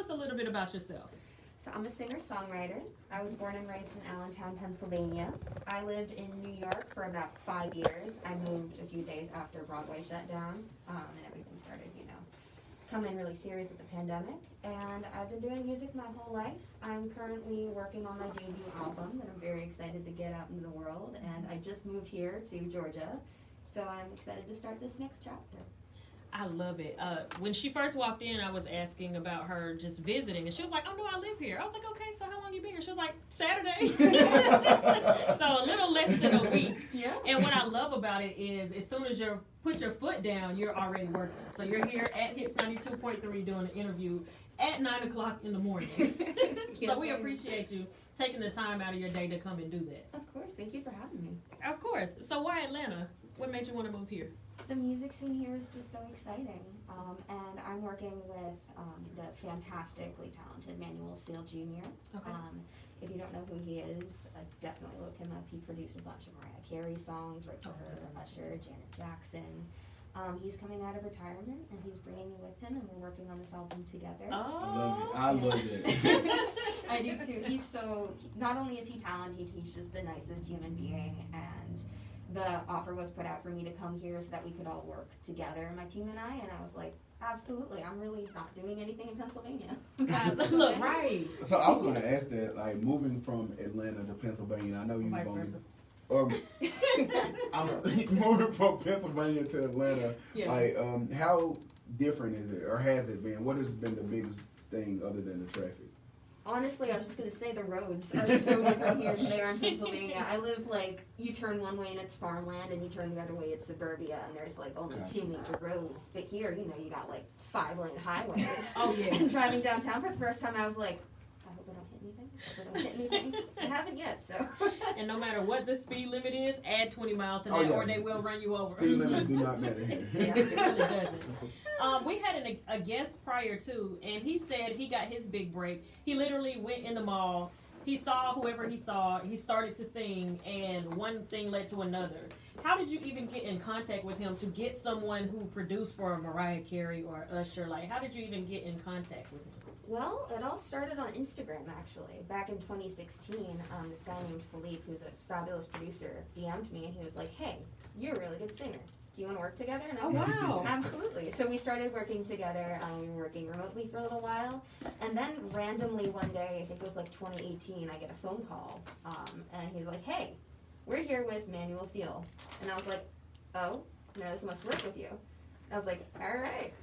us a little bit about yourself. So I'm a singer-songwriter. I was born and raised in Allentown, Pennsylvania. I lived in New York for about 5 years. I moved a few days after Broadway shut down, and everything started, coming really serious with the pandemic. And I've been doing music my whole life. I'm currently working on my debut album that I'm very excited to get out into the world. And I just moved here to Georgia, so I'm excited to start this next chapter. I love it. When she first walked in, I was asking about her just visiting, and she was like, "Oh no, I live here." I was like, "Okay, so how long you been here?" She was like, "Saturday." So a little less than a week. Yeah. And what I love about it is, as soon as you put your foot down, you're already working. So you're here at Hits 92.3 doing an interview at 9 o'clock in the morning. Yes, so we appreciate you taking the time out of your day to come and do that. Of course. Thank you for having me. Of course. So why Atlanta? What made you want to move here? The music scene here is just so exciting, and I'm working with the fantastically talented Manuel Seal Jr. Okay. If you don't know who he is, definitely look him up. He produced a bunch of Mariah Carey songs, right to her, Usher, Janet Jackson. He's coming out of retirement, and he's bringing me with him, and we're working on this album together. Oh, I love it. I do too. Not only is he talented, he's just the nicest human being, and the offer was put out for me to come here so that we could all work together, my team and I was like, absolutely, I'm really not doing anything in Pennsylvania. Look, right. So I was going to ask that, like, moving from Atlanta to Pennsylvania, I know you're going I'm moving from Pennsylvania to Atlanta. Yeah. Like, how different is it, or has it been? What has been the biggest thing other than the traffic? Honestly, I was just going to say the roads are so different here than they are in Pennsylvania. I live, you turn one way and it's farmland, and you turn the other way it's suburbia, and there's, only Gotcha. 2 major roads. But here, you got, 5-lane highways. Oh, yeah. And driving downtown for the first time, I was like, I hope I don't hit anything. I hope I don't hit anything. I haven't yet, so. And no matter what the speed limit is, add 20 miles to that, or they will run you over. Speed limits do not matter here. Yeah. It really doesn't. We had a guest prior to, and he said he got his big break. He literally went in the mall. He saw whoever he saw. He started to sing, and one thing led to another. How did you even get in contact with him to get someone who produced for Mariah Carey or Usher? How did you even get in contact with him? Well, it all started on Instagram, actually. Back in 2016, this guy named Philippe, who's a fabulous producer, DM'd me, and he was like, hey, you're a really good singer. Do you want to work together? And I was like, wow. Absolutely. So we started working together. We were working remotely for a little while. And then randomly one day, I think it was 2018, I get a phone call. And he's like, hey, we're here with Manuel Seal. And I was like, oh? And they're like, we must work with you. I was like, all right.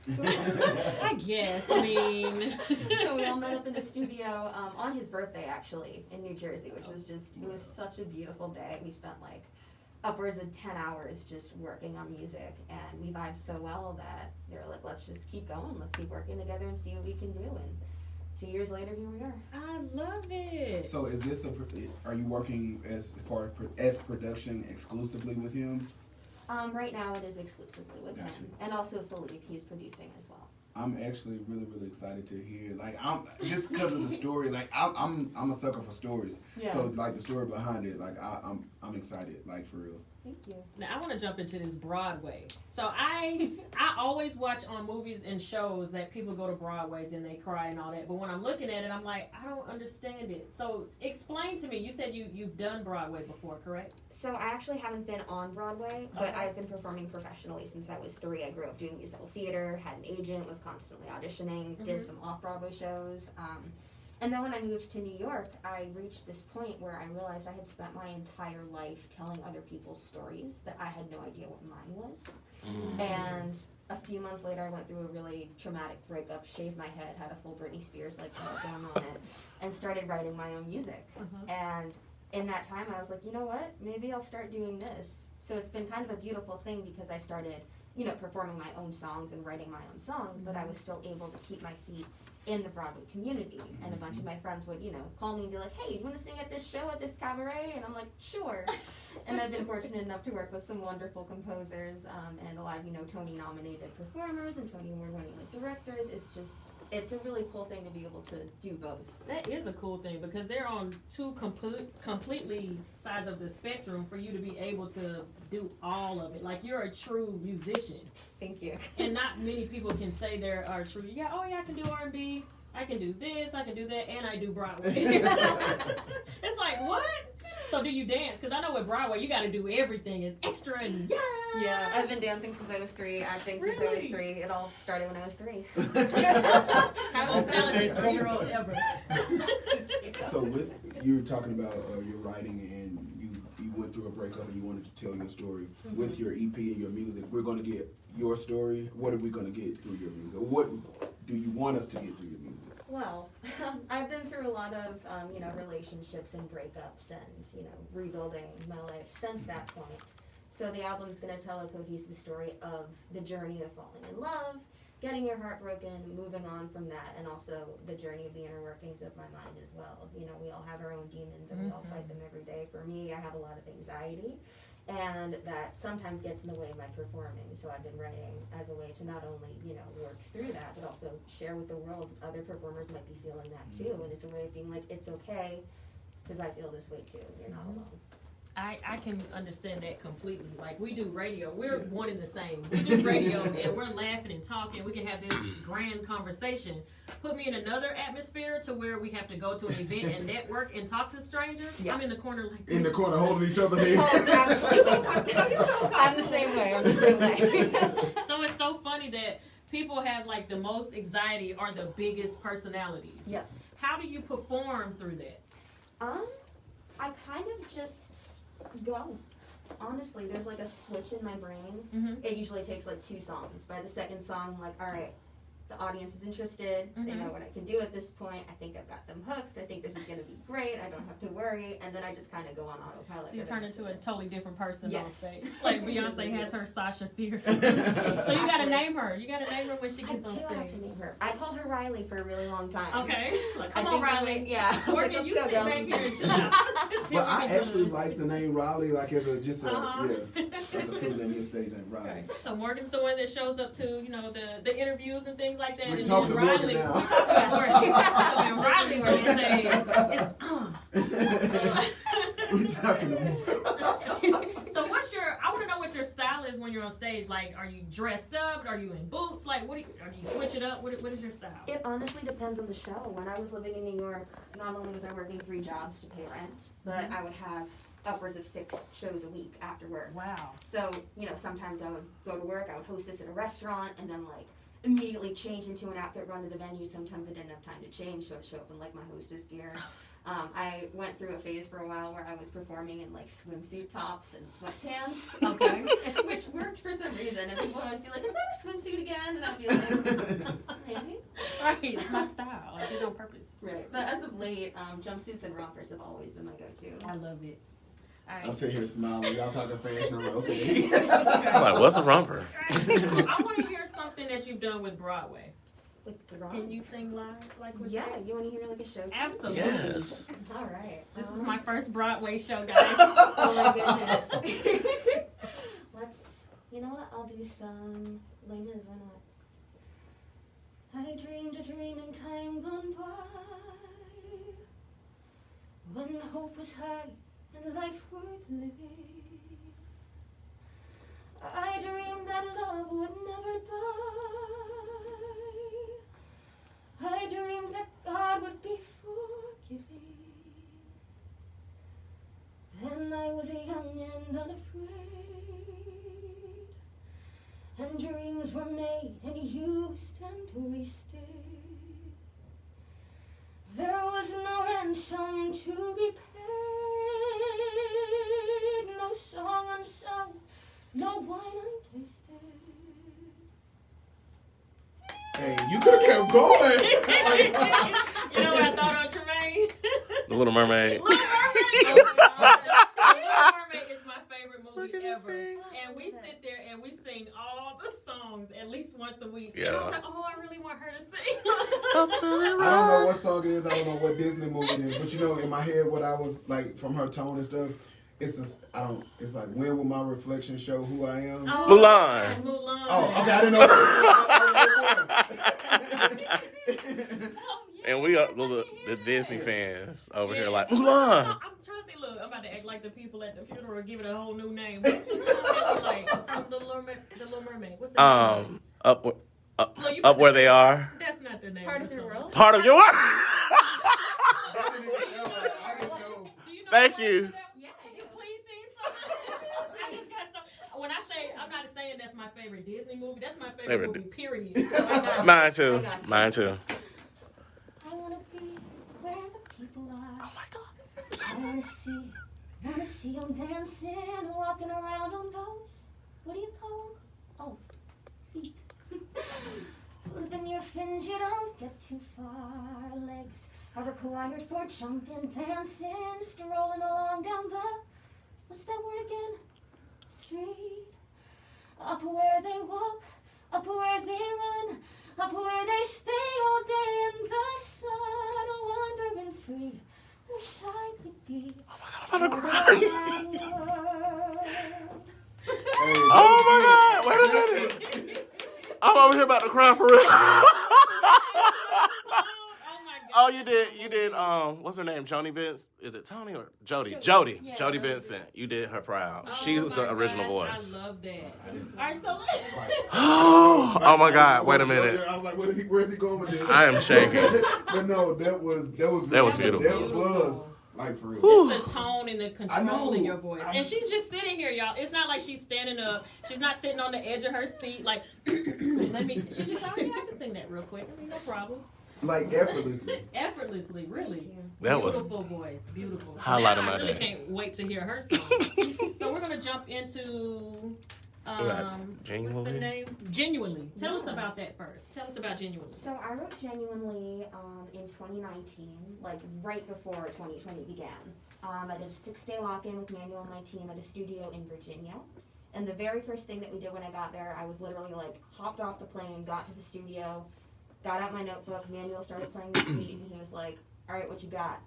I guess. I mean. So we all met up in the studio on his birthday, actually, in New Jersey, which was it was such a beautiful day. We spent upwards of 10 hours just working on music, and we vibed so well that they were like, let's just keep going. Let's keep working together and see what we can do. And 2 years later, here we are. I love it. So is this are you working as far as production exclusively with him? Right now it is exclusively with him. And also Philippe, he's producing as well. I'm actually really, really excited to hear. I'm just because of the story. I'm a sucker for stories. Yeah. So the story behind it. I'm excited. For real. Thank you. Now I want to jump into this Broadway. So I always watch on movies and shows that people go to Broadways and they cry and all that. But when I'm looking at it, I'm like, I don't understand it. So explain to me. You said you've done Broadway before, correct? So I actually haven't been on Broadway, but I've been performing professionally since I was 3. I grew up doing musical theater, had an agent, was constantly auditioning, did some off-Broadway shows. And then when I moved to New York, I reached this point where I realized I had spent my entire life telling other people's stories that I had no idea what mine was. And a few months later, I went through a really traumatic breakup, shaved my head, had a full Britney Spears meltdown on it, and started writing my own music. And in that time, I was like, you know what? Maybe I'll start doing this. So it's been kind of a beautiful thing because I started, performing my own songs and writing my own songs, but I was still able to keep my feet in the Broadway community. And a bunch of my friends would, call me and be like, hey, you want to sing at this show, at this cabaret? And I'm like, sure. And I've been fortunate enough to work with some wonderful composers and a lot of, Tony-nominated performers and Tony Award-winning directors. It's just, it's a really cool thing to be able to do both. That is a cool thing because they're on two completely sides of the spectrum for you to be able to do all of it. Like, you're a true musician. Thank you. And not many people can say they're true. Yeah, oh yeah, I can do R&B, I can do this, I can do that, and I do Broadway. It's like, what? So do you dance? Because I know with Broadway, you got to do everything. It's extra and Yeah, I've been dancing since I was 3, acting since I was 3. It all started when I was 3. Most talented 3-year-old ever. So with you were talking about your writing and you went through a breakup and you wanted to tell your story. With your EP and your music, we're going to get your story. What are we going to get through your music? What do you want us to get through your music? Well, I've been through a lot of, relationships and breakups and, rebuilding my life since that point. So the album's going to tell a cohesive story of the journey of falling in love, getting your heart broken, moving on from that, and also the journey of the inner workings of my mind as well. We all have our own demons and we all fight them every day. For me, I have a lot of anxiety, and that sometimes gets in the way of my performing. So I've been writing as a way to not only, work through that, but also share with the world other performers might be feeling that too. And it's a way of being like, it's okay, because I feel this way too. You're not alone. I can understand that completely. Like, we do radio. We're one and the same. We do radio, and we're laughing and talking. We can have this grand conversation. Put me in another atmosphere to where we have to go to an event and network and talk to strangers. Yeah. I'm in the corner like this. In the corner holding each other hand. Oh, absolutely. I'm the same way. So it's so funny that people have, like, the most anxiety or the biggest personalities. Yep. How do you perform through that? I kind of just go. Honestly, there's like a switch in my brain. It usually takes like 2 songs. By the second song, I'm like, all right, the audience is interested. They know what I can do at this point. I think I've got them hooked. I think this is going to be great. I don't have to worry. And then I just kind of go on autopilot. So you turn into a totally different person on Yes. stage. Like Beyonce has her Sasha Fierce. So you got to name her. You got to name her when she gets on stage. I have to name her. I called her Reilly for a really long time. Okay. Like, come on, Reilly. Yeah. Morgan, you sit back here and chill out. But I actually like the name Reilly, like as like a pseudonym stage name, Reilly. Okay. So Morgan's the one that shows up to, the interviews and things like that. We're and talking then to Morgan Reilly, now. and Reilly will say, We're talking to Morgan. So I want to know what your style is when you're on stage. Like, are you dressed up? Are you in boots? Like, do you switch it up? What is your style? It honestly depends on the show. When I was living in New York, not only was I working 3 jobs to pay rent, but I would have upwards of 6 shows a week after work. Wow. So, sometimes I would go to work, I would hostess at a restaurant, and then, like, immediately change into an outfit, run to the venue. Sometimes I didn't have time to change, so I'd show up in, like, my hostess gear. I went through a phase for a while where I was performing in, like, swimsuit tops and sweatpants. Okay. Which worked for some reason. And people would always be like, is that a swimsuit again? And I'd be like, maybe. Right, it's my style. I did it on purpose. Right. But as of late, jumpsuits and rompers have always been my go-to. I love it. Right. I'm sitting here smiling. Y'all talking fashion. I'm like, okay. I'm like, what's a romper? I want to hear something that you've done with Broadway. With the romper? Can you sing live? Like with Yeah, that? you want to hear like a show? Absolutely. Yes. All right. This is my first Broadway show, guys. Oh my goodness. You know what? I'll do some Les Mis, why not? I dreamed a dream in time gone by, when hope was high and life worth living. I dreamed that love would never die. I dreamed that God would be forgiving. Then I was young and unafraid, and dreams were made and used and wasted. There was no ransom to be paid, no song unsung, no wine untasted. Hey, you could have kept going. You know what I thought of, Tremaine? The Little Mermaid. Little Mermaid. Oh my God. Little Mermaid is my favorite movie ever. And we sit there and we sing all the songs at least once a week. Yeah. And I was like, oh, I really want her to sing. I don't know what song it is. I don't know what Disney movie it is. But you know, in my head, what I was like from her tone and stuff. It's like, when will my reflection show who I am? Oh, Mulan. Mulan. Oh, okay, I didn't know. And we are the Disney fans over here like, I'm Mulan. trying to think. Look, I'm about to act like the people at the funeral and give it a whole new name. What's the song that we like from the Little Mermaid? What's the name? Up where they are. That's not the name. Part of of the your song. world? Part of your world. Do you know Thank the you. words to that? Yeah. Can you please sing something? I just got some. When I say, I'm not saying that's my favorite Disney movie. That's my favorite movie. Period. So I got Mine too. Mine too. I wanna be where the people are. Oh my God. I wanna see them dancing, walking around on those, what do you call them? Oh, feet. Flipping your fins, you don't get too far. Legs are required for jumping, dancing, strolling along down the, what's that word again? Street. Up where they walk, up where they run, up where they stay all day in the sun, wandering free. Wish I could be. I'm about to cry. World. Oh my God. Wait a minute. I'm over here about to cry for real. Oh, you did, what's her name? Joni Benson? Is it Tony or Jody? Jody. Yeah, Jody Jody Benson. You did her proud. Oh She was my the original gosh, voice. I love that. All right, so Oh my God. Wait a minute. I was like, where's he going with this? I am shaking. But no, that was That was beautiful. That was like for real. it's the tone and the control in your voice. And she's just sitting here, y'all. It's not like she's standing up. She's not sitting on the edge of her seat. Like, let me. She just, oh yeah, I can sing that real quick. I mean, no problem. Like effortlessly. Effortlessly, really. That was beautiful voice, beautiful. highlight of Now my I really day. can't wait to hear her song. So we're gonna jump into what's the Genuinely? name? Genuinely. Tell us about that first. Tell us about Genuinely. So I wrote Genuinely in 2019, like right before 2020 began. I did a 6-day lock-in with Manuel and my team at a studio in Virginia. And the very first thing that we did when I got there, I was literally like hopped off the plane, got to the studio, got out my notebook, Manuel started playing this beat, and he was like, all right, what you got?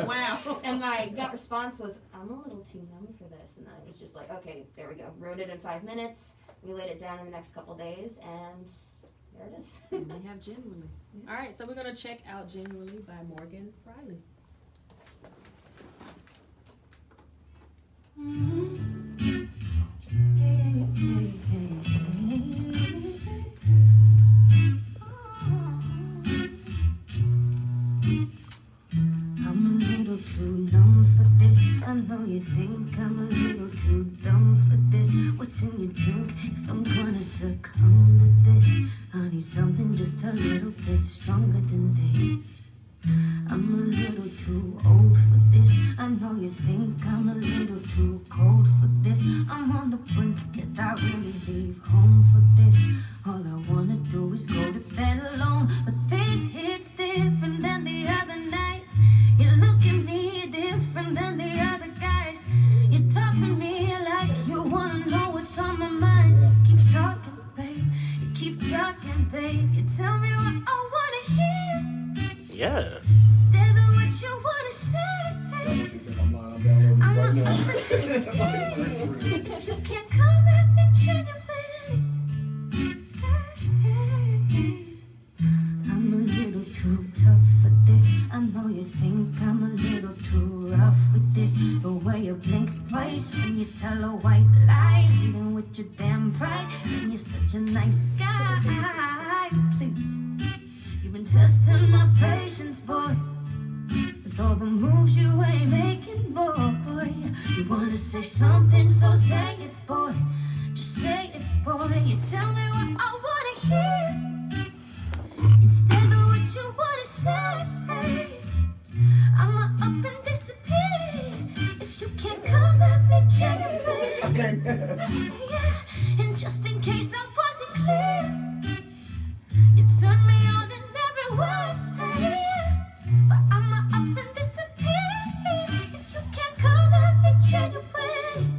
Wow. And my gut response was, I'm a little too numb for this. And I was just like, okay, there we go. Wrote it in 5 minutes. We laid it down in the next couple days, and there it is. And we have Genuinely. All right, so we're gonna check out Genuinely by Morgan Reilly. I'm a little too numb for this. I know you think I'm a little too dumb for this. What's in your drink if I'm gonna succumb to this? I need something just a little bit stronger than this. I'm a little too old for this. I know you think I'm a little too cold for this. I'm on the brink, did I really leave home for this? All I wanna do is go to bed alone. But this hits different than the other nights. You look at me different than the other guys. You talk to me like you wanna know what's on my mind. Keep talking, babe. You keep talking, babe. You tell me what I wanna hear. Yes. Instead of what you wanna say. I'm Right not now. up for this game. If you can't come at me genuinely. I'm a little too tough for this. I know you think I'm a little too rough with this. The way you blink twice when you tell a white lie. Even with your damn pride. And you're such a nice guy. Please. You've been testing my patience, boy. With all the moves you ain't making, boy. You wanna say something, so say it, boy. Just say it, boy. You tell me what I wanna hear. Instead of what you wanna say. I'ma up and disappear. If you can't come at me genuinely. Yeah. And just in case I wasn't clear, you turn me on in every way. But I'ma up and disappear. If you can't come at me genuinely.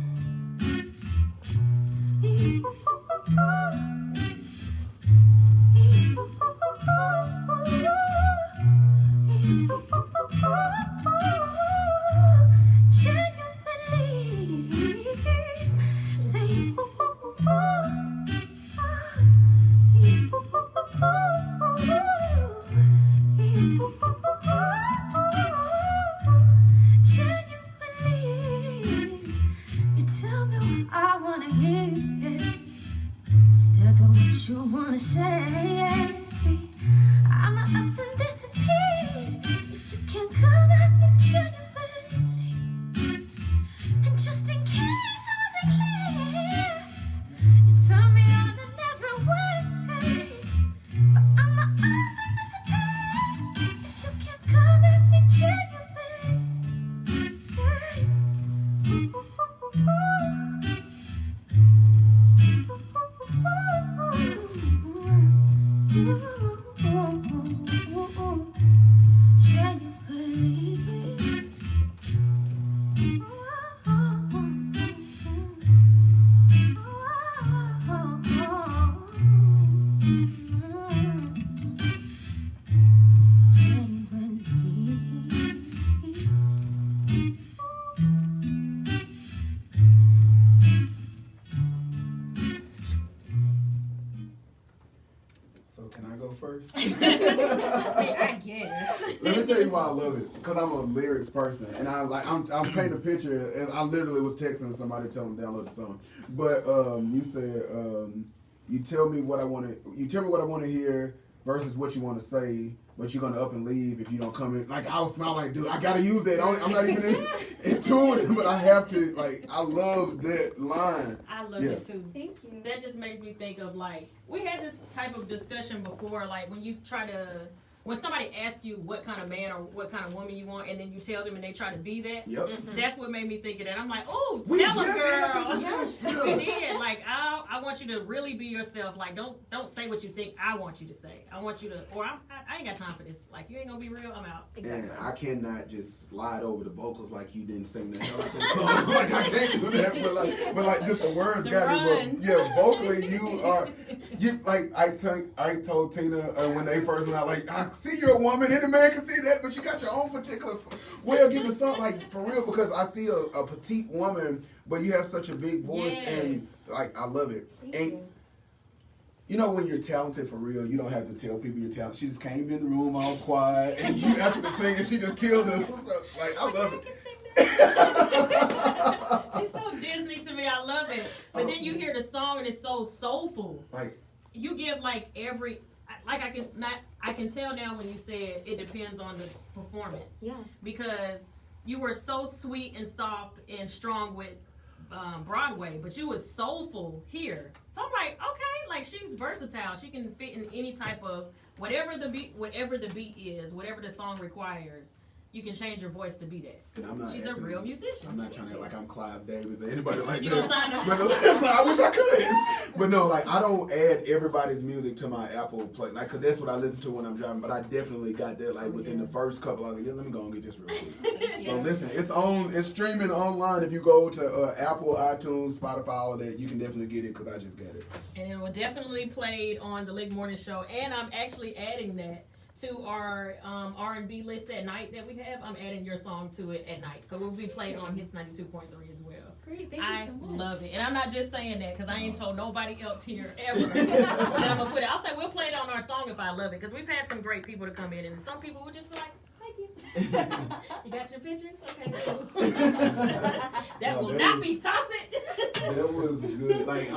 I guess. Let me tell you why I love it. Because I'm a lyrics person, and I'm painting a picture, and I literally was texting somebody telling them to download the song. But you said you tell me what I want to hear versus what you want to say, but you're gonna up and leave if you don't come in. Like, I'll smile like, dude, I gotta use that. I'm not even into it, but I have to. Like, I love that line. I love it too. Thank you. That just makes me think of, like, we had this type of discussion before, like when somebody asks you what kind of man or what kind of woman you want, and then you tell them and they try to be that. Yep. That's what made me think of that. I'm like, oh, We tell a just had that girl. discussion. We did. Like, I want you to really be yourself. Like, don't say what you think I want you to say. I want you to, or I ain't got time for this. Like, you ain't gonna be real. I'm out. Exactly. And I cannot just slide over the vocals like you didn't sing the hell out that song. Like, I can't do that. But like just the words The got me. runs. But yeah, vocally you are. You like I told Tina when they first went out, like, I see you're a woman, any man can see that, but you got your own particular way of getting the song, like, for real, because I see a petite woman, but you have such a big voice, and like, I love it. Thank you. You know, when you're talented for real, you don't have to tell people you're talented. She just came in the room all quiet, and you asked her to sing, and she just killed us. So, like, I love it. She's so Disney to me. I love it. But then you hear the song and it's so soulful. Like, you give like every, like I can tell now when you said it depends on the performance. Yeah. Because you were so sweet and soft and strong with Broadway, but you was soulful here. So I'm like, okay, like, she's versatile. She can fit in any type of whatever the beat is, whatever the song requires. You can change your voice to be that. and I'm not She's a acting- real musician. I'm not trying to act like I'm Clive Davis or anybody like You that. don't sign up. But listen, I wish I could. But no, like, I don't add everybody's music to my Apple play, like, cause that's what I listen to when I'm driving. But I definitely got that, like, within the first couple. I was like, yeah, let me go and get this real quick. So listen, it's streaming online. If you go to Apple, iTunes, Spotify, all of that, you can definitely get it, cause I just got it. And it will definitely played on the Lick Morning Show. And I'm actually adding that to our R&B list at night that we have. I'm adding your song to it at night. So we'll be played on Hits 92.3 as well. Great, thank I you so much. love it. And I'm not just saying that because I ain't told nobody else here ever that I'm going to put it. I'll say we'll play it on our song if I love it, because we've had some great people to come in, and some people will just be like, thank you. You got your pictures? Okay, cool. That will not be tossed. That was good. Like,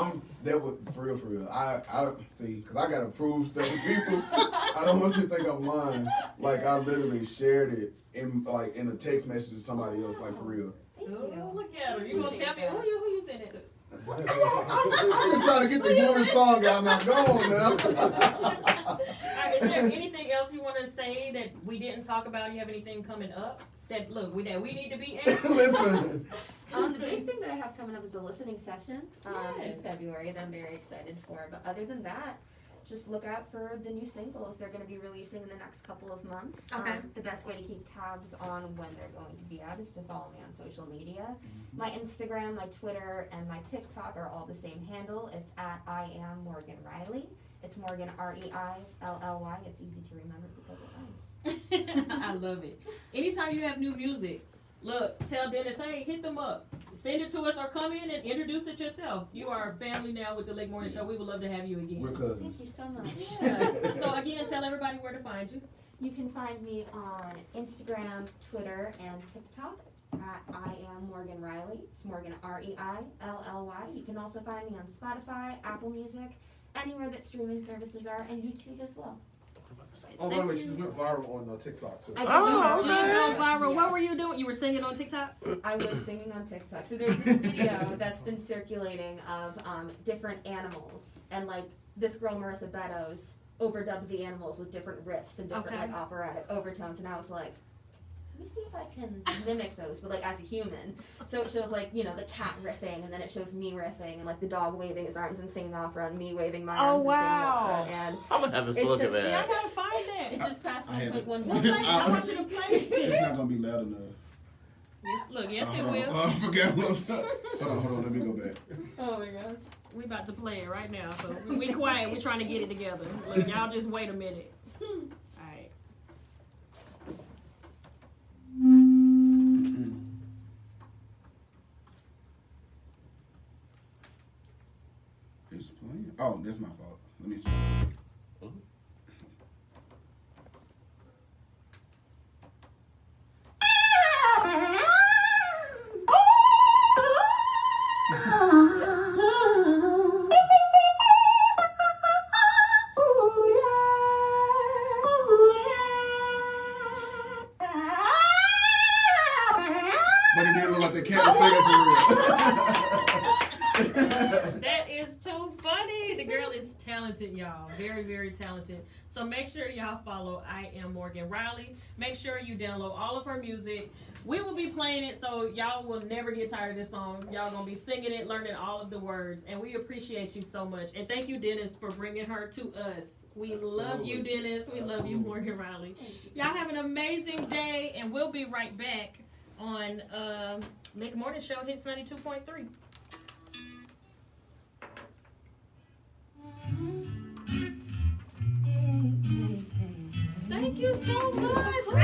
that was for real. I see, because I got to prove stuff to people. I don't want you to think I'm lying. Like, I literally shared it in a text message to somebody else, like, for real. Thank Oh, you. look at her. You going to tell me who you sent it to? I'm just trying to get the woman song out. Now, go on now. All right, is there anything else you want to say that we didn't talk about? You have anything coming up that we need to be at? Listen. The big thing that I have coming up is a listening session Yes. in February that I'm very excited for. But other than that, just look out for the new singles. They're going to be releasing in the next couple of months. Okay. The best way to keep tabs on when they're going to be out is to follow me on social media. My Instagram, my Twitter, and my TikTok are all the same handle. It's at I am Morgan Reilly. It's Morgan Reilly. It's easy to remember because it rhymes. I love it. Anytime you have new music, look, tell Dennis, hey, hit them up. Send it to us or come in and introduce it yourself. You are a family now with the Lake Morning Show. We would love to have you again. We're cousins. Thank you so much. Yeah. So again, tell everybody where to find you. You can find me on Instagram, Twitter, and TikTok at I am Morgan Reilly. It's Morgan Reilly. You can also find me on Spotify, Apple Music, anywhere that streaming services are, and YouTube as well. Oh, by the way, she went viral on TikTok too. I did Oh, go did you go viral? What Yes. were you doing? You were singing on TikTok? I was singing on TikTok. So there's this video that's been circulating of different animals, and like this girl Marissa Beddoes overdubbed the animals with different riffs and different Okay. like operatic overtones, and I was like, let me see if I can mimic those, but like as a human. So it shows like, you know, the cat riffing, and then it shows me riffing, and like the dog waving his arms and singing opera, and me waving my arms and singing opera, and I'm gonna have to It's look at just- See, I that. gotta find that. it just passed I me have like it. one Well, minute. I want you to play it. It's not gonna be loud enough. Yes, look, yes, it Hold on. will. Oh, I forgot what I'm saying. Hold on. Let me go back. Oh my gosh. We about to play it right now, so we quiet. We're trying to get it together. Look, y'all just wait a minute. All right. It's playing. Oh, that's my fault. Let me see. the cat was singing for real. That is too funny. The girl is talented, y'all. Very, very talented. So make sure y'all follow I Am Morgan Reilly. Make sure you download all of her music. We will be playing it, so y'all will never get tired of this song. Y'all gonna be singing it, learning all of the words, and we appreciate you so much. And thank you, Dennis, for bringing her to us. We love you, Dennis. We love you, Morgan Reilly. Y'all have an amazing day, and we'll be right back on Nick Morning Show Hits 92.3. Thank you so much.